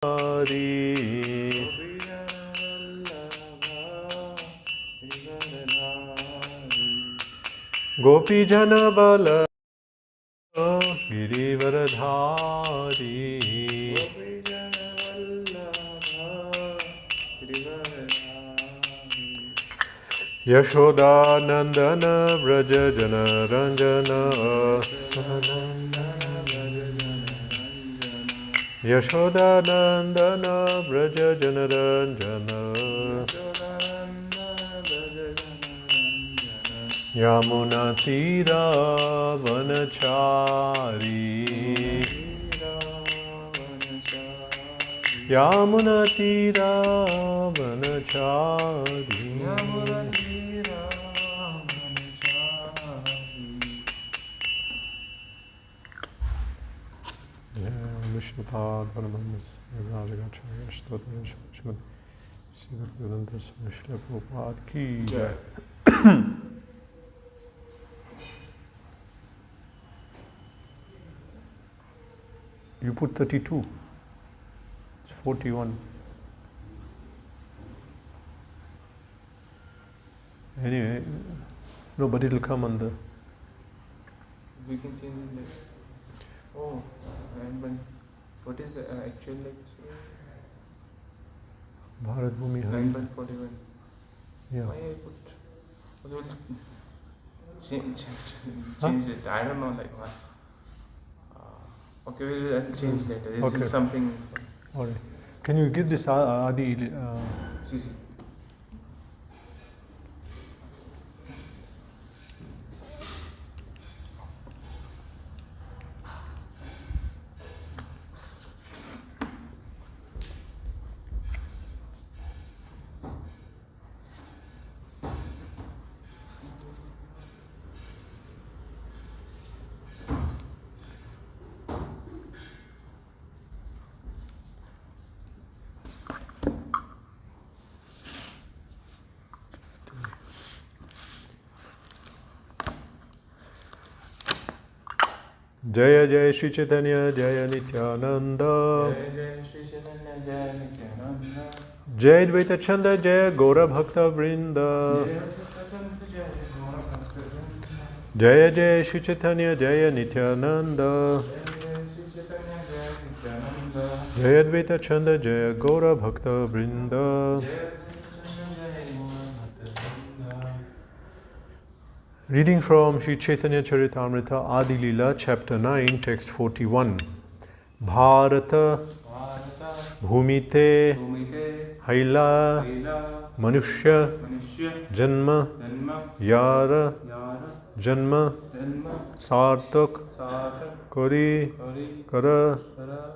Gopi Jana Bala Girivaradhari Yashoda Nandana Vraja Jana Ranjana Yashoda Nandana Vraja Jana Ranjana Yamuna Tira Vanachari Yamuna Tira Vanachari Vishnupad Vanamanis Rajagacharya Shtotana Shimad Siddha Guruntas Vishla Prabhupada Ki Jai. You put 32. It's 41. Anyway, no, but it'll come on the... We can change it later. Oh, and when, what is the actual lecture? Bharat Bhumi 9.41. Yeah. Why I put... Change it. I don't know, like what. Okay, I'll change later. This is something. Alright. Can you give this Adi? See. Jaya Jaya Shri Chaitanya Jaya Nityananda Jaya Advaita Chanda Jaya Gaura Bhakta Vrinda Jaya Jaya Shri Chaitanya Jaya Nityananda Jaya Advaita Chanda Jaya Gaura Bhakta Vrinda. Reading from Sri Chaitanya Charitamrita Adi Leela, Chapter 9, Text 41. Bharata Bhumite Haila Manushya Janma Yara Janma Sartak Kori Kara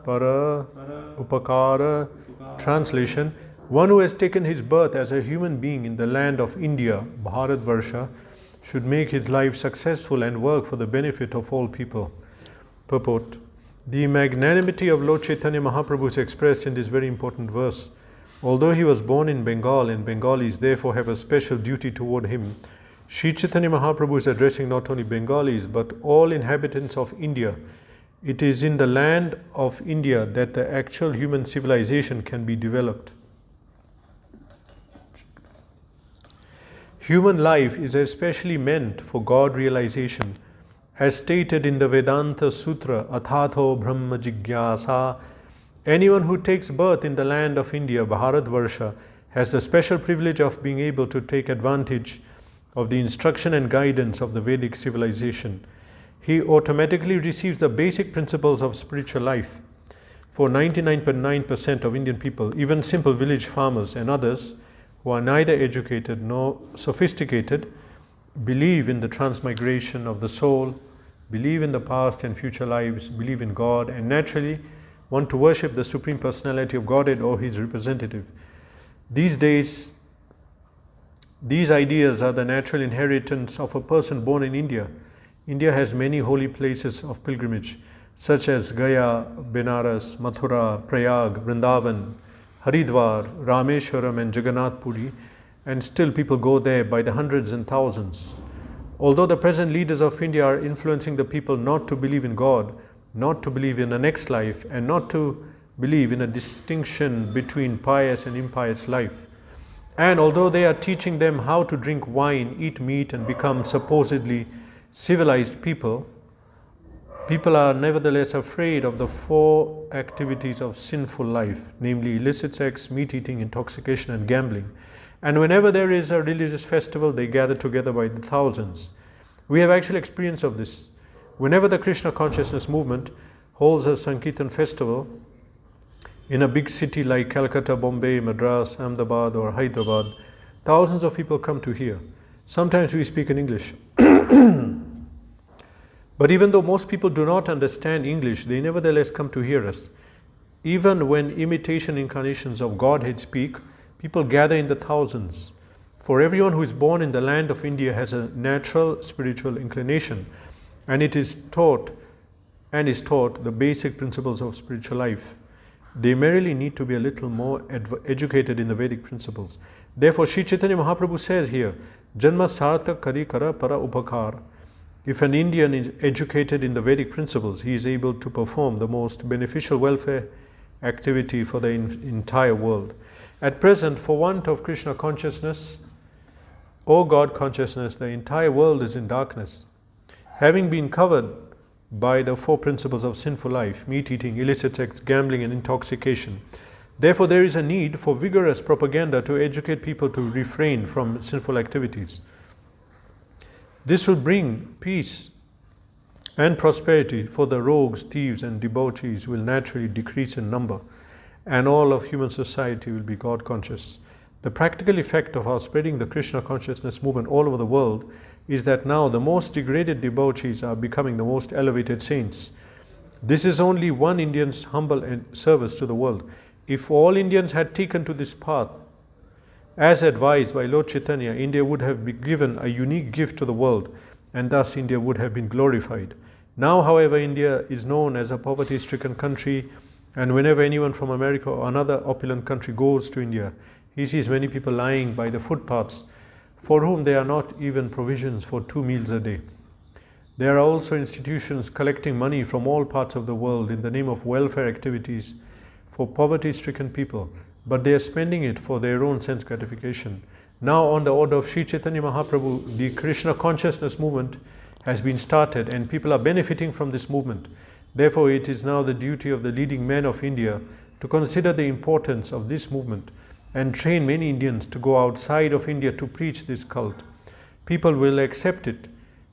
Para Upakara. Translation: one who has taken his birth as a human being in the land of India, Bharatvarsha, should make his life successful and work for the benefit of all people. Purport: the magnanimity of Lord Chaitanya Mahaprabhu is expressed in this very important verse. Although he was born in Bengal and Bengalis therefore have a special duty toward him, Sri Chaitanya Mahaprabhu is addressing not only Bengalis but all inhabitants of India. It is in the land of India that the actual human civilization can be developed. Human life is especially meant for God realization. As stated in the Vedanta Sutra, Athatho Brahma Jigyasa, anyone who takes birth in the land of India, Bharatvarsha, has the special privilege of being able to take advantage of the instruction and guidance of the Vedic civilization. He automatically receives the basic principles of spiritual life. For 99.9% of Indian people, even simple village farmers and others, who are neither educated nor sophisticated, believe in the transmigration of the soul, believe in the past and future lives, believe in God, and naturally want to worship the Supreme Personality of Godhead or His representative. These days, these ideas are the natural inheritance of a person born in India. India has many holy places of pilgrimage, such as Gaya, Benares, Mathura, Prayag, Vrindavan, Haridwar, Rameshwaram and Jagannath Puri, and still people go there by the hundreds and thousands. Although the present leaders of India are influencing the people not to believe in God, not to believe in the next life, and not to believe in a distinction between pious and impious life. And although they are teaching them how to drink wine, eat meat, and become supposedly civilized people, people are nevertheless afraid of the four activities of sinful life, namely illicit sex, meat eating, intoxication, and gambling. And whenever there is a religious festival, they gather together by the thousands. We have actual experience of this. Whenever the Krishna consciousness movement holds a Sankirtan festival in a big city like Calcutta, Bombay, Madras, Ahmedabad, or Hyderabad, thousands of people come to hear. Sometimes we speak in English. But even though most people do not understand English, they nevertheless come to hear us. Even when imitation incarnations of Godhead speak, people gather in the thousands. For everyone who is born in the land of India has a natural spiritual inclination, and it is taught the basic principles of spiritual life. They merely need to be a little more educated in the Vedic principles. Therefore, Sri Chaitanya Mahaprabhu says here, Janma sartha kari kara para upakar. If an Indian is educated in the Vedic principles, he is able to perform the most beneficial welfare activity for the entire world. At present, for want of Krishna consciousness or God consciousness, the entire world is in darkness. Having been covered by the four principles of sinful life, meat eating, illicit sex, gambling, and intoxication. Therefore, there is a need for vigorous propaganda to educate people to refrain from sinful activities. This will bring peace and prosperity, for the rogues, thieves, and debauchees will naturally decrease in number, and all of human society will be God conscious. The practical effect of our spreading the Krishna consciousness movement all over the world is that now the most degraded debauchees are becoming the most elevated saints. This is only one Indian's humble service to the world. If all Indians had taken to this path, as advised by Lord Chaitanya, India would have been given a unique gift to the world, and thus India would have been glorified. Now, however, India is known as a poverty-stricken country, and whenever anyone from America or another opulent country goes to India, he sees many people lying by the footpaths, for whom there are not even provisions for 2 meals a day. There are also institutions collecting money from all parts of the world in the name of welfare activities for poverty-stricken people, but they are spending it for their own sense gratification. Now, on the order of Sri Chaitanya Mahaprabhu, the Krishna consciousness movement has been started, and people are benefiting from this movement. Therefore, it is now the duty of the leading men of India to consider the importance of this movement and train many Indians to go outside of India to preach this cult. People will accept it.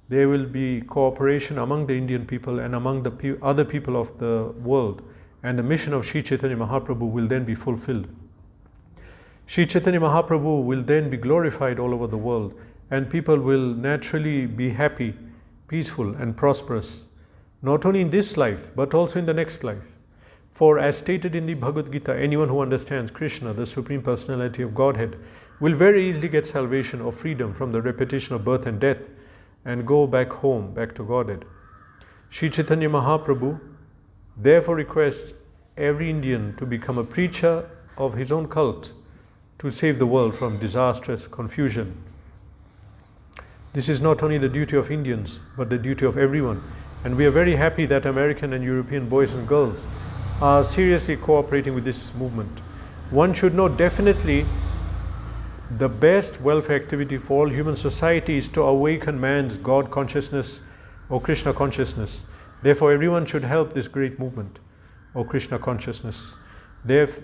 There will be cooperation among the Indian people and among the other people of the world, and the mission of Sri Chaitanya Mahaprabhu will then be fulfilled. Sri Chaitanya Mahaprabhu will then be glorified all over the world, and people will naturally be happy, peaceful, and prosperous, not only in this life, but also in the next life. For as stated in the Bhagavad Gita, anyone who understands Krishna, the Supreme Personality of Godhead, will very easily get salvation or freedom from the repetition of birth and death and go back home, back to Godhead. Sri Chaitanya Mahaprabhu therefore requests every Indian to become a preacher of his own cult to save the world from disastrous confusion. This is not only the duty of Indians, but the duty of everyone. And we are very happy that American and European boys and girls are seriously cooperating with this movement. One should know definitely the best welfare activity for all human society is to awaken man's God consciousness or Krishna consciousness. Therefore, everyone should help this great movement or Krishna consciousness. This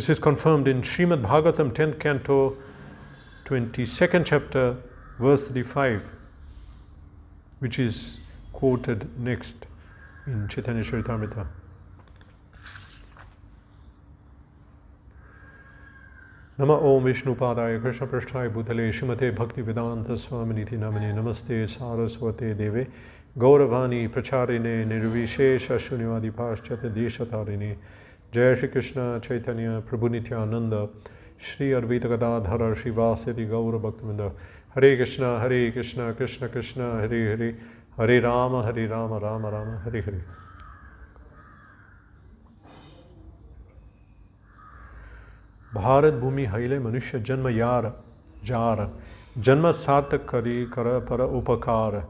is confirmed in Srimad Bhagavatam, 10th canto, 22nd chapter, verse 35, which is quoted next in Chaitanya Charitamrita. Nama Om Vishnu Padaya Krishna Prasthaya Bhutale Shrimate Bhakti Vedanta Swaminiti Namane Namaste Saraswate Deve Gauravani Pracharine Nirvishesha Shunyavadi Paschata Deshatarine Jai Shri Krishna Chaitanya Prabhu Nityananda Shri Advaita Gadadhara Shri Vasati Gaura Bhaktivinoda Hare Krishna Krishna Krishna Hare Hare Hare Rama Rama Rama Hare Hare. Bharat Bhumi Haile Manusha Janma Yara Jara Janma Sartak Kari Kara Para Upakara.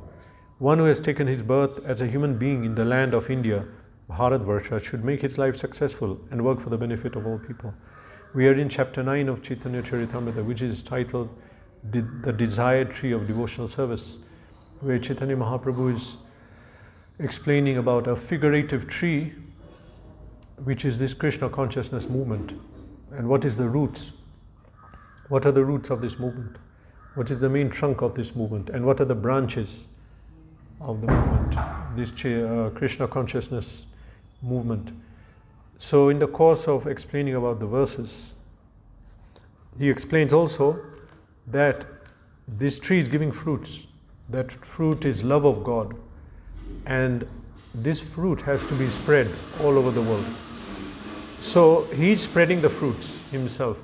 One who has taken his birth as a human being in the land of India Bharatvarsha should make its life successful and work for the benefit of all people. We are in chapter 9 of Chaitanya Charitamrita, which is titled The Desired Tree of Devotional Service, where Chaitanya Mahaprabhu is explaining about a figurative tree, which is this Krishna consciousness movement. And what is the roots? What are the roots of this movement? What is the main trunk of this movement? And what are the branches of the movement, this Krishna consciousness movement? So in the course of explaining about the verses, he explains also that this tree is giving fruits. That fruit is love of God. And this fruit has to be spread all over the world. So he's spreading the fruits himself.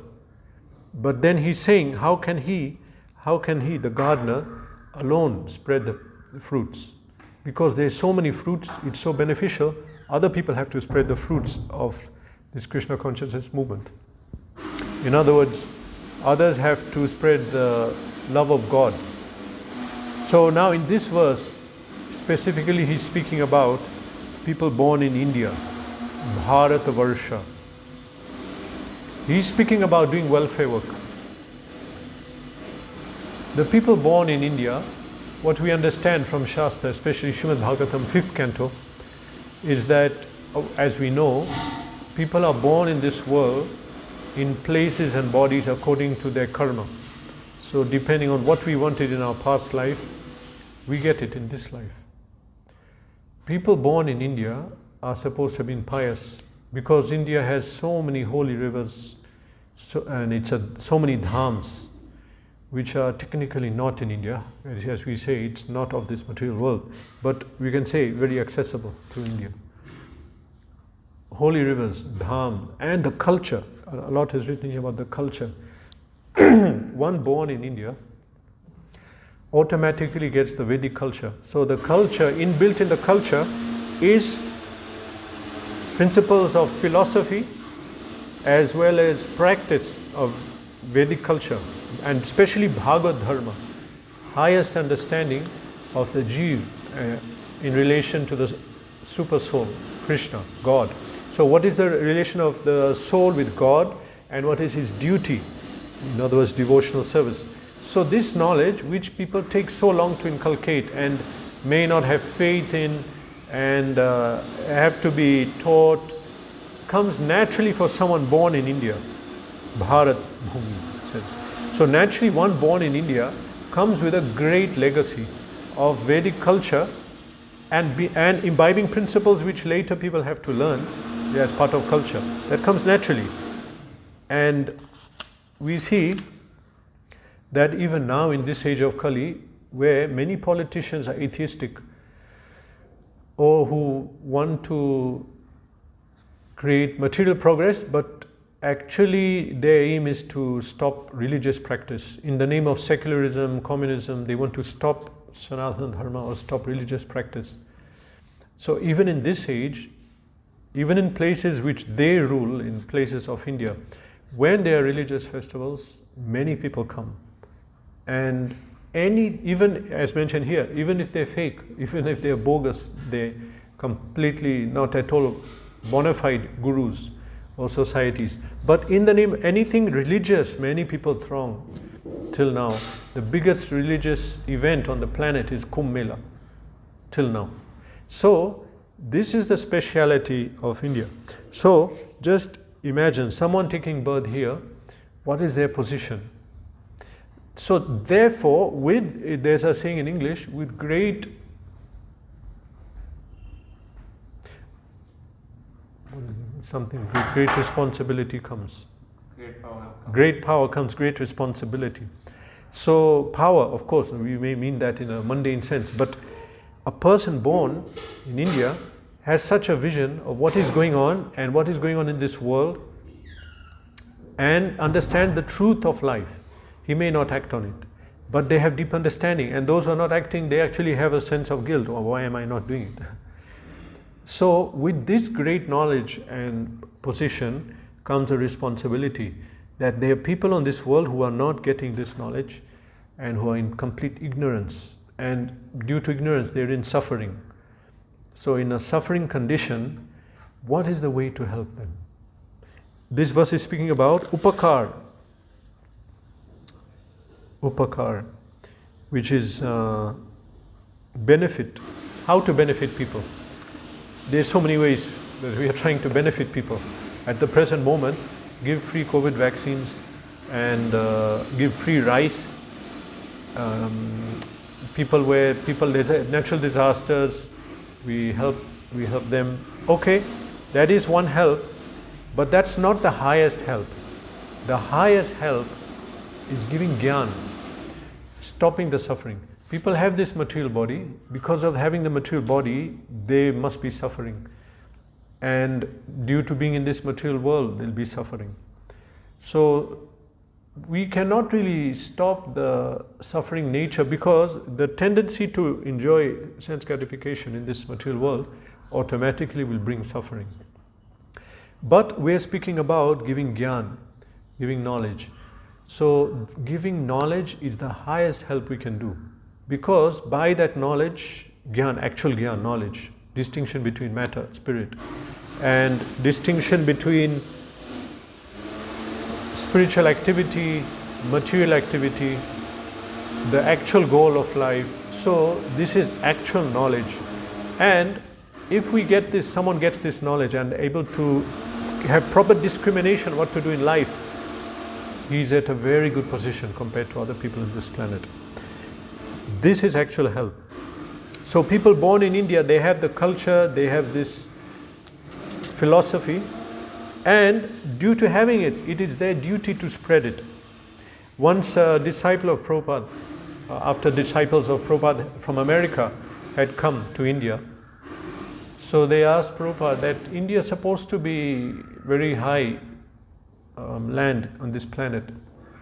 But then he's saying, how can he, the gardener, alone spread the fruits? Because there's so many fruits, it's so beneficial, other people have to spread the fruits of this Krishna consciousness movement. In other words, others have to spread the love of God. So now in this verse, specifically he's speaking about people born in India, Bharatvarsha. He's speaking about doing welfare work. The people born in India, what we understand from Shastra, especially Srimad Bhagavatam 5th canto, is that, as we know, people are born in this world in places and bodies according to their karma. So depending on what we wanted in our past life, we get it in this life. People born in India are supposed to have been pious, because India has so many holy rivers, and so many dhams, which are technically not in India. As we say, it's not of this material world, but we can say very accessible to India. Holy rivers, dham, and the culture. A lot is written here about the culture. One born in India automatically gets the Vedic culture. So the culture, inbuilt in the culture, is principles of philosophy as well as practice of Vedic culture, and especially Bhagavad Dharma, highest understanding of the Jeev in relation to the super soul, Krishna, God. So what is the relation of the soul with God, and what is his duty? In other words, devotional service. So this knowledge, which people take so long to inculcate and may not have faith in and have to be taught, comes naturally for someone born in India. Bharat Bhumi, it says. So naturally one born in India comes with a great legacy of Vedic culture and imbibing principles which later people have to learn as part of culture. That comes naturally. And we see that even now in this age of Kali, where many politicians are atheistic or who want to create material progress, but actually their aim is to stop religious practice. In the name of secularism, communism, they want to stop Sanatana Dharma or stop religious practice. So even in this age, even in places which they rule, in places of India, when there are religious festivals, many people come. And even as mentioned here, even if they're fake, even if they're bogus, they're completely not at all bona fide gurus or societies. But in the name, anything religious, many people throng. Till now, the biggest religious event on the planet is Kumbh Mela, till now. So, this is the speciality of India. So, just imagine someone taking birth here, what is their position? So, therefore, there's a saying in English, with great responsibility comes. Great power comes great responsibility. So power, of course, we may mean that in a mundane sense, but a person born in India has such a vision of what is going on and what is going on in this world, and understand the truth of life. He may not act on it, but they have deep understanding, and those who are not acting, they actually have a sense of guilt, or why am I not doing it? So with this great knowledge and position comes a responsibility that there are people on this world who are not getting this knowledge and who are in complete ignorance, and due to ignorance they're in suffering. So in a suffering condition, What is the way to help them? This verse is speaking about upakar. Upakar, which is benefit. How to benefit people. There's so many ways that we are trying to benefit people. At the present moment, give free COVID vaccines and give free rice. Natural disasters, we help them. Okay, that is one help, but that's not the highest help. The highest help is giving gyan, stopping the suffering. People have this material body. Because of having the material body, they must be suffering. And due to being in this material world, they'll be suffering. So we cannot really stop the suffering nature, because the tendency to enjoy sense gratification in this material world automatically will bring suffering. But we're speaking about giving gyan, giving knowledge. So giving knowledge is the highest help we can do, because by that knowledge, gyan, actual gyan, knowledge, distinction between matter, spirit, and distinction between spiritual activity, material activity, the actual goal of life. So this is actual knowledge. And if we get this, someone gets this knowledge and able to have proper discrimination what to do in life, he's at a very good position compared to other people on this planet. This is actual help. So people born in India, they have the culture, they have this philosophy, and due to having it, it is their duty to spread it. Once a disciple of Prabhupada, after disciples of Prabhupada from America had come to India, so they asked Prabhupada that India is supposed to be very high land on this planet,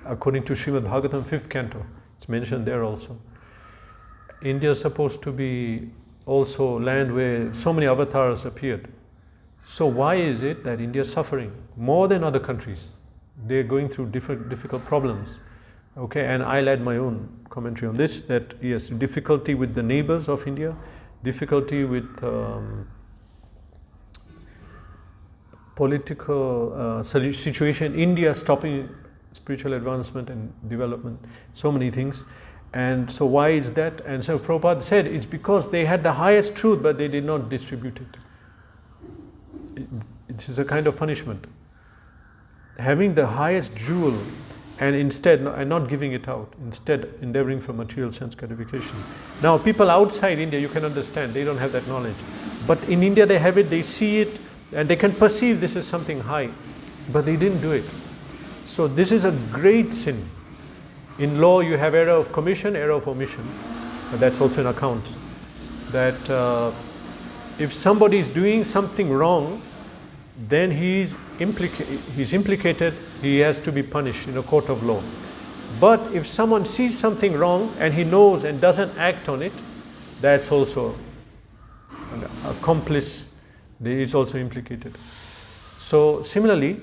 according to Srimad Bhagavatam 5th canto. It's mentioned there also. India is supposed to be also land where so many avatars appeared. So why is it that India is suffering more than other countries? They're going through difficult problems. Okay, and I'll add my own commentary on this, that yes, difficulty with the neighbors of India, difficulty with political situation, India stopping spiritual advancement and development, so many things. And so why is that? And so Prabhupada said it's because they had the highest truth, but they did not distribute it. It is a kind of punishment. Having the highest jewel and instead not giving it out, instead endeavoring for material sense gratification. Now people outside India, you can understand, they don't have that knowledge. But in India they have it, they see it, and they can perceive this is something high, but they didn't do it. So this is a great sin. In law you have error of commission, error of omission. But that's also an account. That if somebody is doing something wrong, then he's implicated, he has to be punished in a court of law. But if someone sees something wrong and he knows and doesn't act on it, that's also an accomplice, he is also implicated. So similarly,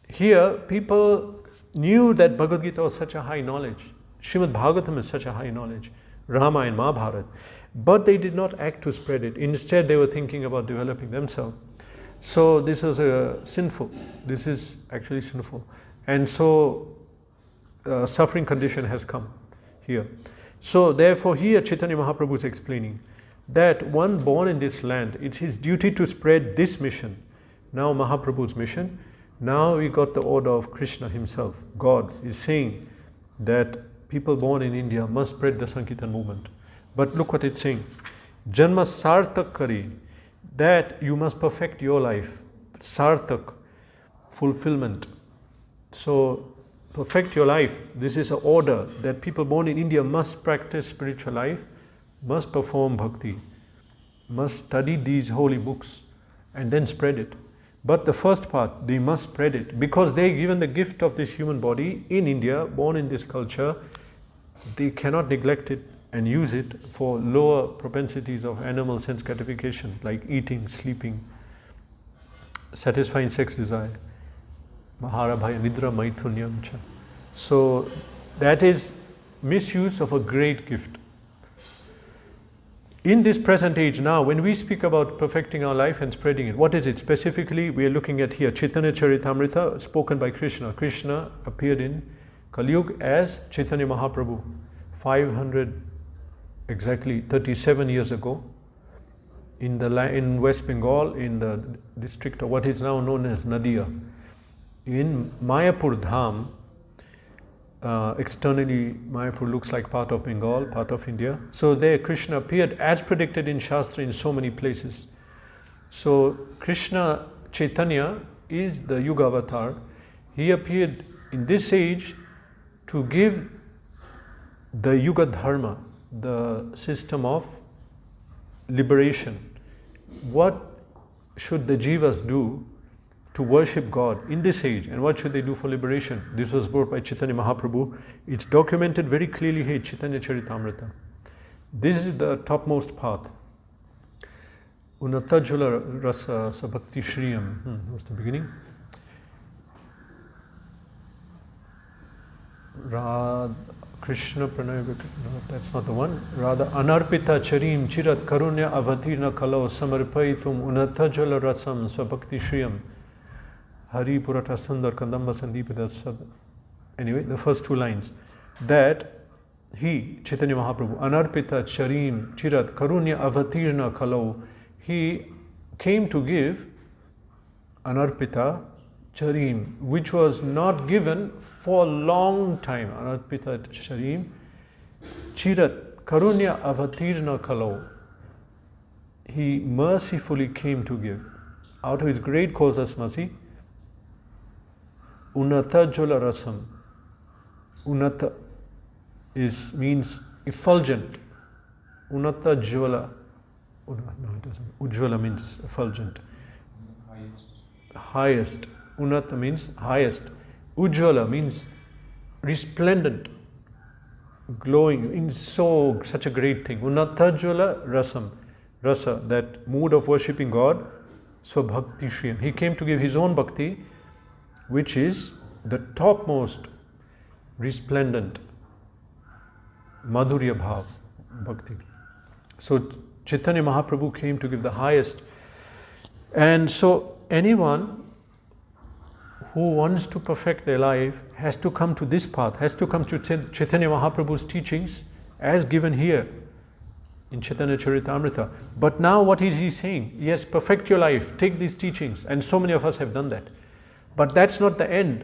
here people knew that Bhagavad Gita was such a high knowledge, Srimad Bhagavatam is such a high knowledge, Rama and Mahabharata, but they did not act to spread it. Instead they were thinking about developing themselves. So this is sinful. This is actually sinful. And so suffering condition has come here. So therefore here Chaitanya Mahaprabhu is explaining that one born in this land, it's his duty to spread this mission. Now Mahaprabhu's mission. Now we got the order of Krishna himself. God is saying that people born in India must spread the Sankirtan movement. But look what it's saying. Janma sartak kari. That you must perfect your life. Sartak, fulfillment. So perfect your life. This is an order that people born in India must practice spiritual life, must perform bhakti, must study these holy books and then spread it. But the first part, they must spread it because they're given the gift of this human body in India, born in this culture. They cannot neglect it and use it for lower propensities of animal sense gratification, like eating, sleeping, satisfying sex desire. Mahara bhaya nidra maithunyam cha. So that is misuse of a great gift. in this present age now, when we speak about perfecting our life and spreading it, what is it? Specifically, we are looking at here Chaitanya Charitamrita spoken by Krishna. Krishna appeared in Kali Yuga as Chaitanya Mahaprabhu 500, exactly 37 years ago in West Bengal, in the district of what is now known as Nadia. In Mayapur Dham, externally Mayapur looks like part of Bengal, part of India. So there Krishna appeared as predicted in Shastra in so many places. So Krishna Chaitanya is the Yuga avatar. He appeared in this age to give the Yuga Dharma, the system of liberation. What should the jivas do to worship God in this age, and what should they do for liberation? This was brought by Chaitanya Mahaprabhu. It's documented very clearly here, Chaitanya Charitamrita. This is the topmost path. Unatajula rasa sabhakti shriyam. What's the beginning? Krishna Pranay, no, that's not the one. Radha Anarpita Charim Chirat Karunya Avatirna Kalau Samarpaitum Unatajala Rasam Swabhakti Shriyam Hari Purata Sundar Kandamba Sandipida Sad. Anyway, the first two lines. That he, Chaitanya Mahaprabhu, Anarpita Charim Chirat Karunya Avatirna Kalau, he came to give Anarpita Charim, which was not given for a long time. Anarpita Charim Chirat Karunya Avatirna Kalau. He mercifully came to give. Out of his great causeless mercy, Unata Jala Rasam. Unata means effulgent. Unata Jvala. No, it doesn't. Ujjvala means effulgent. Highest. Unata means highest. Ujjvala means resplendent, glowing, in such a great thing. Unatajjvala rasam, rasa, that mood of worshipping God, swabhakti shriyam. He came to give his own bhakti, which is the topmost, resplendent, madhurya bhav bhakti. So Chaitanya Mahaprabhu came to give the highest. And so anyone who wants to perfect their life has to come to this path, has to come to Chaitanya Mahaprabhu's teachings as given here in Chaitanya Charitamrita. But now what is he saying? Yes, perfect your life, take these teachings, and so many of us have done that. But that's not the end.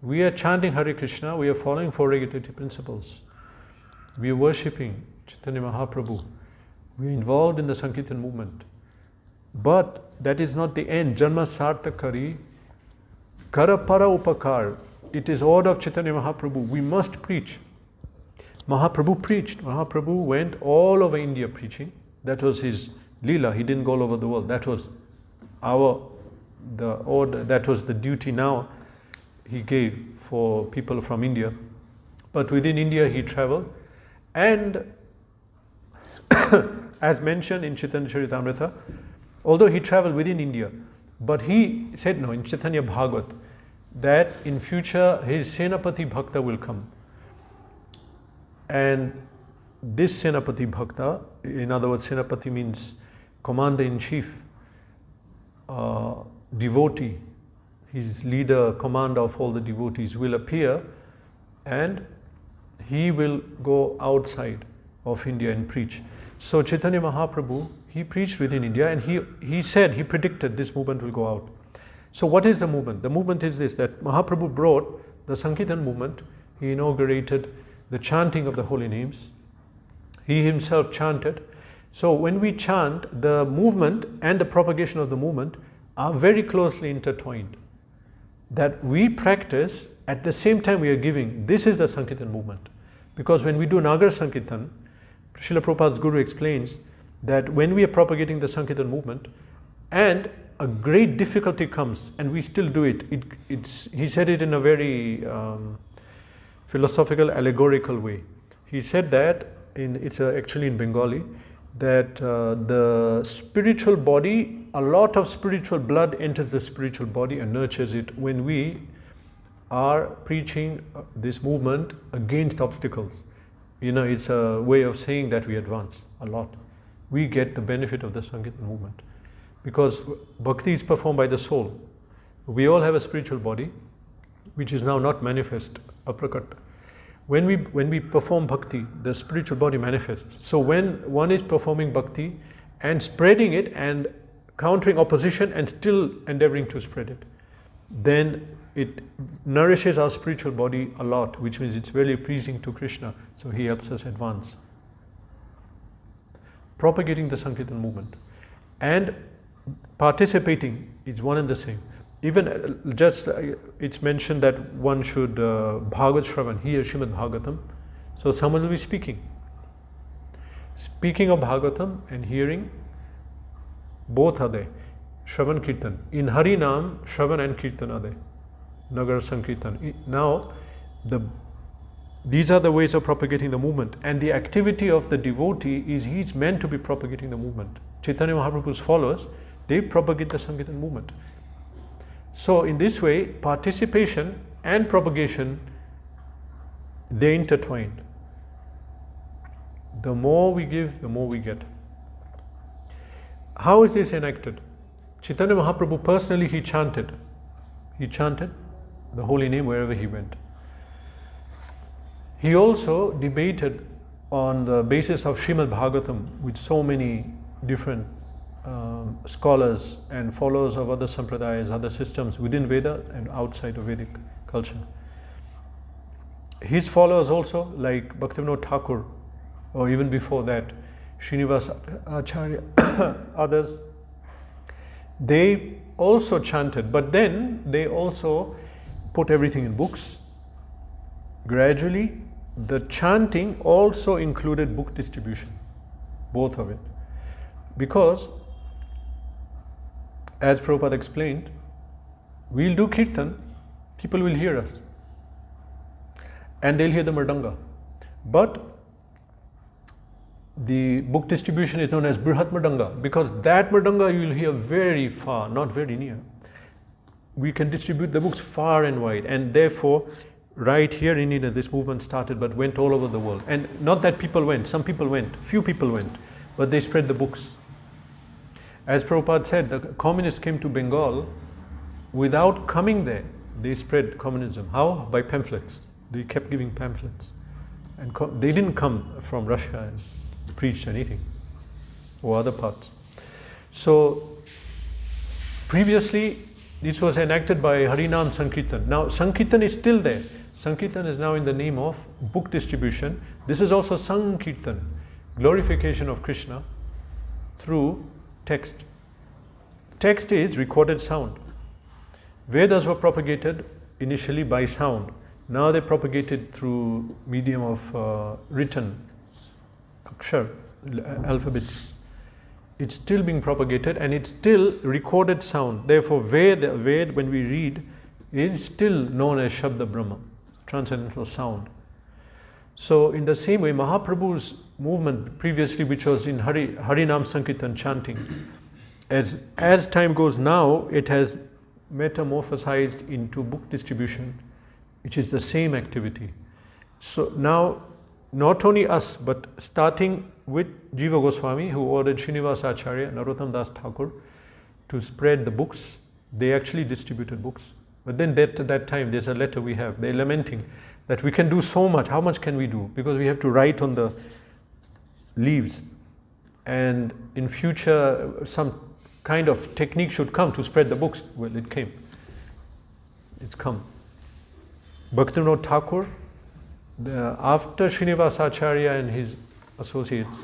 We are chanting Hare Krishna, we are following four regulative principles. We are worshipping Chaitanya Mahaprabhu. We are involved in the Sankirtan movement. But that is not the end. Janma sartakari Karapara upakar. It is order of Chaitanya Mahaprabhu. We must preach. Mahaprabhu preached. Mahaprabhu went all over India preaching. That was his Leela. He didn't go all over the world. That was the order. That was the duty now he gave for people from India. But within India he traveled. And as mentioned in Chaitanya Charitamrita, although he traveled within India, but he said no, in Chaitanya Bhagavat, that in future his Senapati Bhakta will come. And this Senapati Bhakta, in other words, Senapati means commander-in-chief, devotee, his leader, commander of all the devotees will appear, and he will go outside of India and preach. So Chaitanya Mahaprabhu, he preached within India, and he said, he predicted this movement will go out. So what is the movement? The movement is this, that Mahaprabhu brought the Sankirtan movement. He inaugurated the chanting of the holy names. He himself chanted. So when we chant, the movement and the propagation of the movement are very closely intertwined. That we practice at the same time we are giving. This is the Sankirtan movement. Because when we do Nagar Sankirtan, Srila Prabhupada's Guru explains that when we are propagating the Sankirtan movement and a great difficulty comes and we still do it, he said it in a very philosophical, allegorical way. He said that, it's actually in Bengali, that the spiritual body, a lot of spiritual blood enters the spiritual body and nurtures it when we are preaching this movement against obstacles. You know, it's a way of saying that we advance a lot. we get the benefit of the Sankirtan movement. Because bhakti is performed by the soul. We all have a spiritual body, which is now not manifest, aprakat. When we perform bhakti, the spiritual body manifests. So when one is performing bhakti and spreading it and countering opposition and still endeavoring to spread it, then it nourishes our spiritual body a lot, which means it's very pleasing to Krishna, so he helps us advance. Propagating the Sankirtan movement and participating is one and the same. Even it's mentioned that one should Bhagavad Shravan, hear Srimad Bhagavatam, so someone will be speaking. Speaking of Bhagavatam and hearing, both are there. Shravan Kirtan. In Hari Nam, Shravan and Kirtan are there. Nagar Sankirtan. Now, these are the ways of propagating the movement, and the activity of the devotee is he's meant to be propagating the movement. Chaitanya Mahaprabhu's followers, they propagate the Sankirtan movement. So in this way, participation and propagation, they intertwine. The more we give, the more we get. How is this enacted? Chaitanya Mahaprabhu personally, he chanted the holy name wherever he went. He also debated on the basis of Srimad Bhagavatam with so many different scholars and followers of other sampradayas, other systems within Veda and outside of Vedic culture. His followers also, like Bhaktivinoda Thakur, or even before that, Srinivas Acharya, others, they also chanted, but then they also put everything in books. Gradually, the chanting also included book distribution, both of it. Because, as Prabhupada explained, we'll do kirtan, people will hear us, and they'll hear the mridanga. But the book distribution is known as Brihat Mridanga, because that mridanga you will hear very far, not very near. We can distribute the books far and wide, and therefore, right here in India, this movement started but went all over the world. And not that people went, some people went, few people went, but they spread the books. As Prabhupada said, the communists came to Bengal. Without coming there, they spread communism. How? By pamphlets. They kept giving pamphlets. And they didn't come from Russia and preach anything, or other parts. So, previously, this was enacted by Harinam Sankirtan. Now, Sankirtan is still there. Sankirtan is now in the name of book distribution. This is also Sankirtan, glorification of Krishna through text. Text is recorded sound. Vedas were propagated initially by sound. Now they're propagated through medium of written akshar, alphabets. It's still being propagated and it's still recorded sound. Therefore, Ved, when we read, is still known as Shabda Brahma, transcendental sound. So, in the same way, Mahaprabhu's movement previously, which was in Harinam Sankirtan chanting, as time goes now, it has metamorphosized into book distribution, which is the same activity. So now, not only us, but starting with Jiva Goswami, who ordered Srinivas Acharya, Narottam Das Thakur, to spread the books. They actually distributed books. But then at that time, there's a letter we have, they're lamenting that we can do so much. How much can we do? Because we have to write on the leaves. And in future, some kind of technique should come to spread the books. Well, it came. It's come. Bhaktivinoda Thakur, after Srinivas Acharya and his associates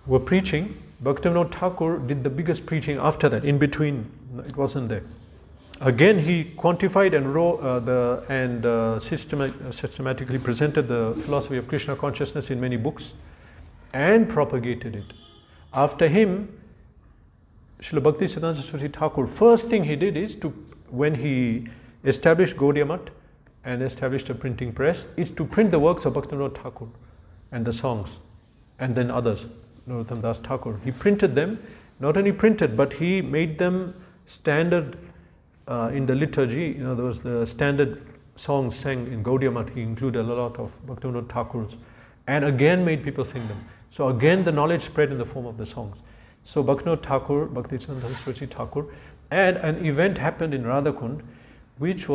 were preaching, Bhaktivinoda Thakur did the biggest preaching after that. In between, it wasn't there. Again, he quantified and wrote systematically presented the philosophy of Krishna consciousness in many books and propagated it. After him, Srila Bhaktisiddhanta Saraswati Thakur, first thing he did is when he established Gaudiya Math and established a printing press, is to print the works of Bhaktivinoda Thakur and the songs, and then others, Narottam Das Thakur. He printed them, not only printed, but he made them standard in the liturgy. There was the standard songs sang in Gaudiya Math. He included a lot of Bhaktivinoda Thakur's, and again made people sing them. So again the knowledge spread in the form of the songs. So Bhaktivinoda Thakur, Bhaktisiddhanta Saraswati Thakur, and an event happened in Radhakund which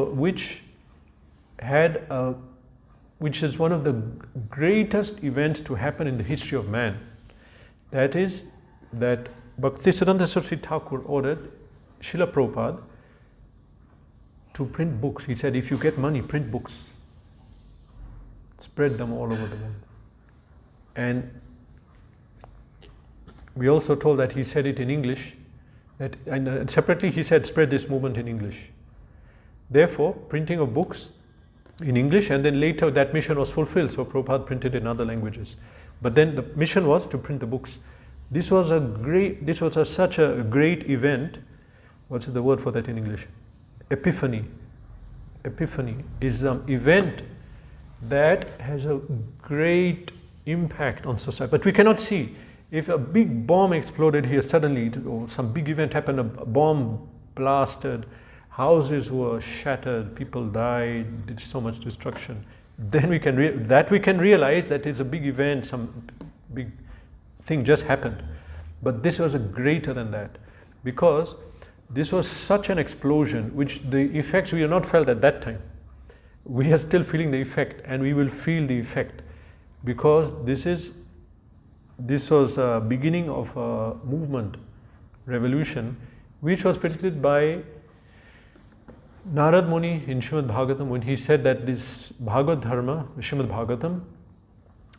is one of the greatest events to happen in the history of man. That is that Bhaktisiddhanta Saraswati Thakur ordered Srila Prabhupada to print books. He said, if you get money, print books. Spread them all over the world. And we also told that he said it in English, and separately he said, spread this movement in English. Therefore, printing of books in English, and then later that mission was fulfilled, so Prabhupada printed in other languages. But then the mission was to print the books. This was such a great event. What's the word for that in English? Epiphany. Epiphany is an event that has a great impact on society. But we cannot see. If a big bomb exploded here suddenly, or some big event happened, a bomb blasted, houses were shattered, people died, did so much destruction, then we can realize that it's a big event, some big thing just happened. But this was greater than that, because this was such an explosion, which the effects we have not felt at that time. We are still feeling the effect, and we will feel the effect, because this was a beginning of a movement, revolution, which was predicted by Narad Muni in Srimad Bhagavatam, when he said that this Bhagavad Dharma, Srimad Bhagavatam,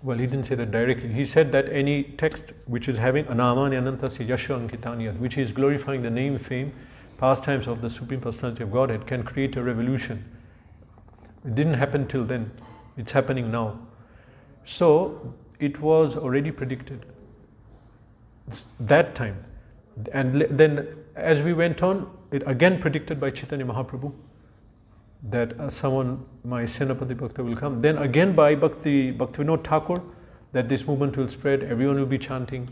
well, he didn't say that directly. He said that any text which is having Anamani Anantasya Yasha Ankitanyat, which is glorifying the name, fame, pastimes of the Supreme Personality of Godhead, can create a revolution. It didn't happen till then. It's happening now. So it was already predicted that time. And then as we went on, it again predicted by Chaitanya Mahaprabhu that someone, my Senapati Bhakta, will come. Then again by Bhaktivinoda Thakur, that this movement will spread, everyone will be chanting.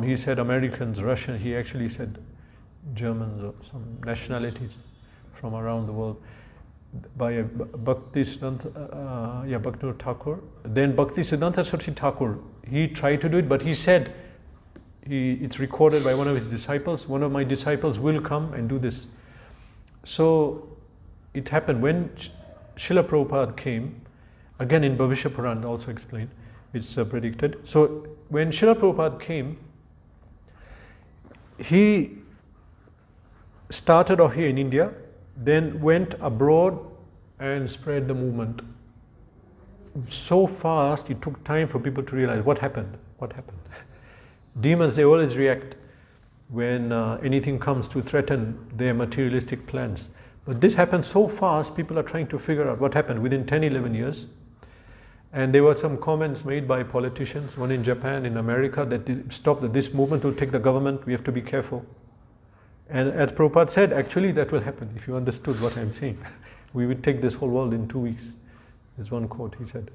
He said Americans, Russian, he actually said Germans or some nationalities from around the world. By Bhaktisiddhanta Thakur. Then Bhaktisiddhanta Saraswati Thakur, he tried to do it, but he said, it's recorded by one of his disciples, one of my disciples will come and do this. So it happened when Srila Prabhupada came, again in Bhavishya Purana also explained, it's predicted. So when Srila Prabhupada came, he started off here in India, then went abroad and spread the movement. So fast, it took time for people to realize what happened. Demons, they always react when anything comes to threaten their materialistic plans. But this happened so fast, people are trying to figure out what happened within 10, 11 years. And there were some comments made by politicians, one in Japan, in America, that this movement will take the government, we have to be careful. And as Prabhupada said, actually that will happen, if you understood what I'm saying. We would take this whole world in 2 weeks. There's one quote he said.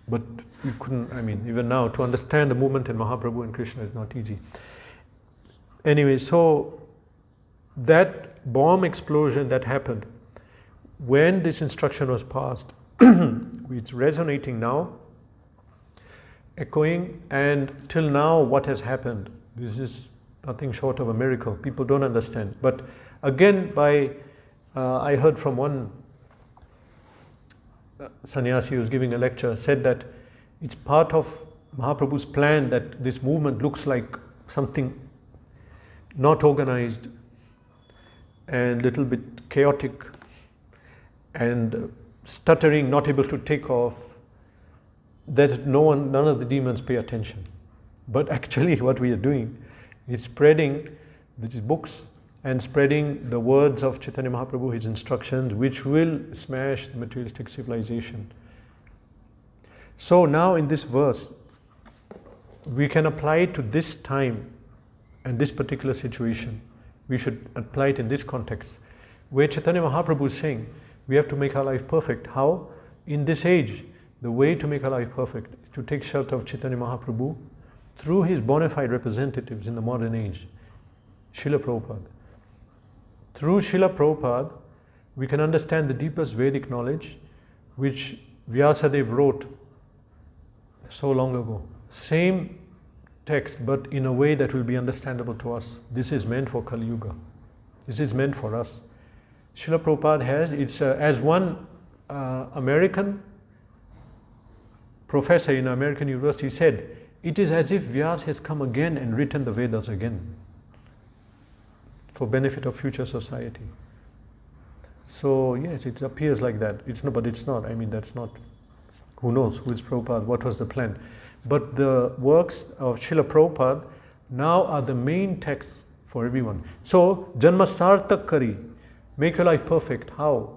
But we couldn't, even now, to understand the movement in Mahaprabhu and Krishna is not easy. Anyway, so that bomb explosion that happened, when this instruction was passed, it's resonating now, echoing, and till now what has happened, this is nothing short of a miracle. People don't understand. But again, I heard from one sannyasi who was giving a lecture, said that it's part of Mahaprabhu's plan that this movement looks like something not organized and little bit chaotic and stuttering, not able to take off, that none of the demons pay attention. But actually what we are doing is spreading these books and spreading the words of Chaitanya Mahaprabhu, his instructions, which will smash the materialistic civilization. So now in this verse, we can apply it to this time and this particular situation. We should apply it in this context, where Chaitanya Mahaprabhu is saying, we have to make our life perfect. How? In this age, the way to make our life perfect is to take shelter of Chaitanya Mahaprabhu through his bona fide representatives in the modern age, Srila Prabhupada. Through Srila Prabhupada, we can understand the deepest Vedic knowledge which Vyasadeva wrote so long ago. Same text, but in a way that will be understandable to us. This is meant for Kali Yuga. This is meant for us. Srila Prabhupada has, it's as one American professor in American university said, it is as if Vyas has come again and written the Vedas again for benefit of future society. So yes, it appears like that. It's not, but it's not. I mean, that's not. Who knows who is Prabhupada? What was the plan? But the works of Srila Prabhupada now are the main texts for everyone. So Janma Sartak Kari, make your life perfect. How?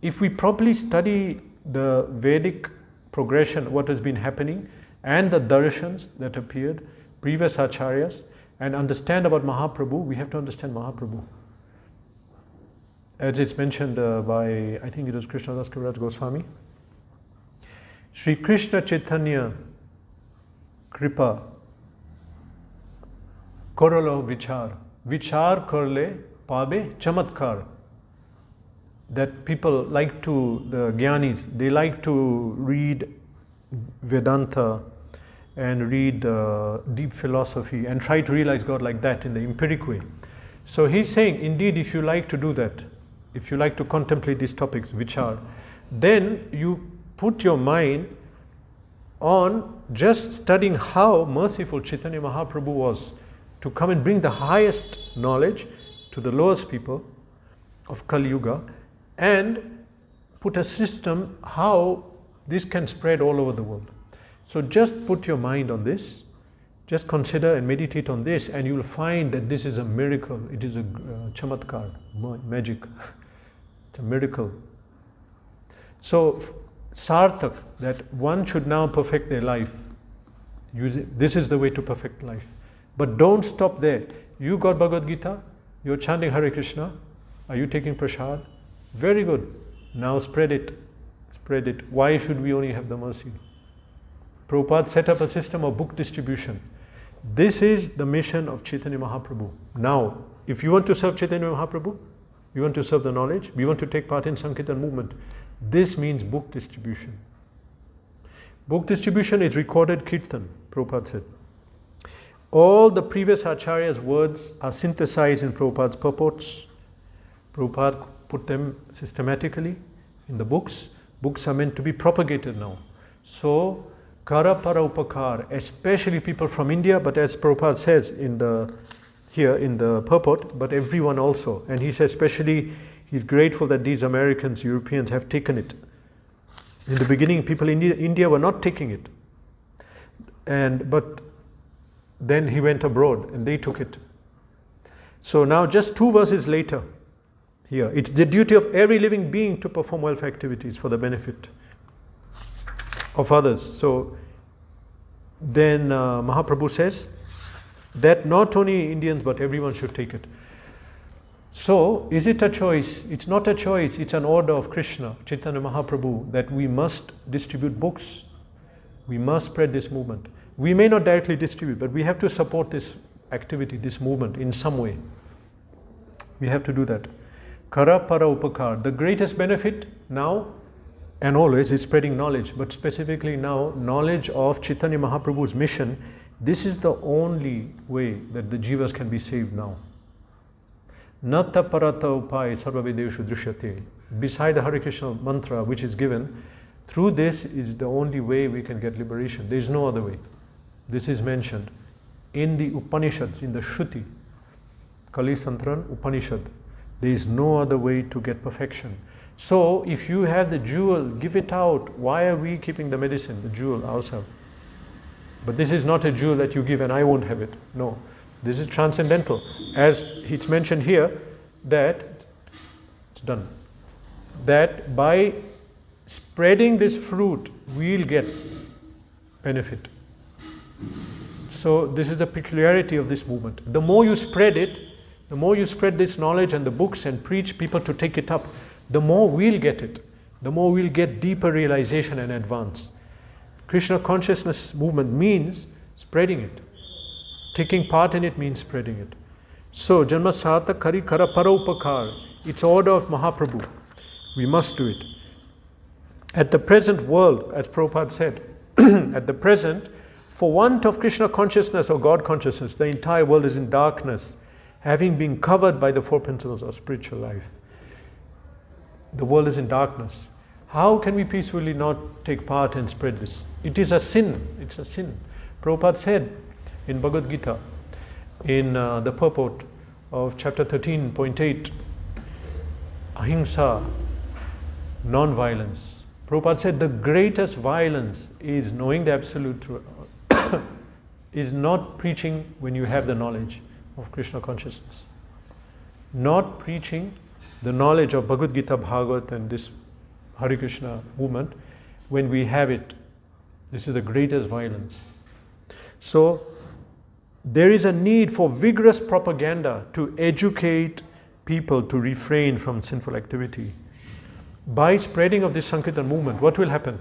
If we properly study the Vedic progression, what has been happening, and the darshans that appeared, previous acharyas, and understand about Mahaprabhu, we have to understand Mahaprabhu. As it's mentioned by, I think it was Krishna Das Kaviraj Goswami, Sri Krishna Chaitanya Kripa Korolo Vichar. Vichar Korle Pabe Chamatkar. That people like to, the Gyanis, they like to read Vedanta and read deep philosophy and try to realize God like that in the empiric way. So he's saying, indeed, if you like to do that, if you like to contemplate these topics, Vichar, then you put your mind on just studying how merciful Chaitanya Mahaprabhu was to come and bring the highest knowledge to the lowest people of Kali Yuga, and put a system how this can spread all over the world. So just put your mind on this, just consider and meditate on this, and you will find that this is a miracle. It is a chamatkar, magic. It's a miracle. So sartak, that one should now perfect their life. This is the way to perfect life. But don't stop there. You got Bhagavad Gita, you're chanting Hare Krishna, are you taking prasad? Very good. Now spread it. Spread it. Why should we only have the mercy? Prabhupada set up a system of book distribution. This is the mission of Chaitanya Mahaprabhu. Now, if you want to serve Chaitanya Mahaprabhu, you want to serve the knowledge, we want to take part in Sankirtan movement, this means book distribution. Book distribution is recorded Kirtan, Prabhupada said. All the previous Acharya's words are synthesized in Prabhupada's purports. Prabhupada put them systematically in the books. Books are meant to be propagated now. So, Kara Para Upakar, especially people from India, but as Prabhupada says here in the purport, but everyone also. And he says especially he's grateful that these Americans, Europeans have taken it. In the beginning, people in India were not taking it. But then he went abroad and they took it. So now just 2 verses later, here, it's the duty of every living being to perform welfare activities for the benefit of others. So then Mahaprabhu says that not only Indians but everyone should take it. So is it a choice? It's not a choice, it's an order of Krishna, Chaitanya Mahaprabhu, that we must distribute books. We must spread this movement. We may not directly distribute, but we have to support this activity, this movement in some way. We have to do that. Kara Para Upakar. The greatest benefit now and always is spreading knowledge, but specifically now, knowledge of Chaitanya Mahaprabhu's mission. This is the only way that the jivas can be saved now. Nata Parata Upai Sarvavedeshu Drishyate. Beside the Hare Krishna mantra which is given, through this is the only way we can get liberation. There is no other way. This is mentioned in the Upanishads, in the Shruti, Kali Santran Upanishad. There is no other way to get perfection. So if you have the jewel, give it out. Why are we keeping the medicine, the jewel ourselves? But this is not a jewel that you give and I won't have it. No, this is transcendental. As it's mentioned here, that it's done. That by spreading this fruit, we'll get benefit. So this is a peculiarity of this movement. The more you spread it, the more you spread this knowledge and the books and preach people to take it up, the more we'll get it. The more we'll get deeper realization and advance. Krishna consciousness movement means spreading it. Taking part in it means spreading it. So, Janma Sarta Kari Kara Para Upakar. It's order of Mahaprabhu. We must do it. At the present world, as Prabhupada said, At the present, for want of Krishna consciousness or God consciousness, the entire world is in darkness, having been covered by the four principles of spiritual life. The world is in darkness. How can we peacefully not take part and spread this? It is a sin. It's a sin. Prabhupada said in Bhagavad Gita, in the purport of chapter 13.8, ahimsa, non-violence. Prabhupada said the greatest violence is knowing the absolute truth, is not preaching when you have the knowledge of Krishna consciousness. Not preaching the knowledge of Bhagavad Gita, Bhagavat and this Hare Krishna movement when we have it. This is the greatest violence. So there is a need for vigorous propaganda to educate people to refrain from sinful activity. By spreading of this Sankirtan movement, what will happen?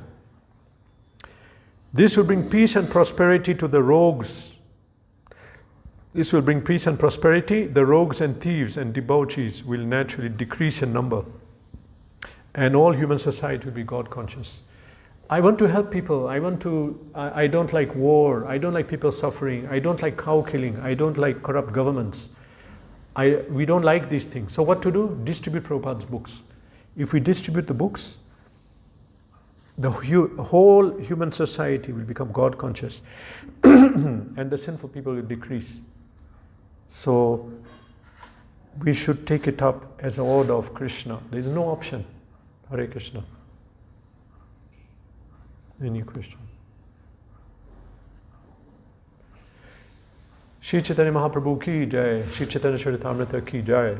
This will bring peace and prosperity to the rogues. This will bring peace and prosperity. The rogues and thieves and debauchees will naturally decrease in number. And all human society will be God conscious. I want to help people. I don't like war. I don't like people suffering. I don't like cow killing. I don't like corrupt governments. We don't like these things. So what to do? Distribute Prabhupada's books. If we distribute the books, the whole human society will become God conscious and the sinful people will decrease. So we should take it up as an order of Krishna. There is no option. Hare Krishna. Any question? Shri Chaitanya Mahaprabhu ki jai. Shri Chaitanya Charitamrita ki jai.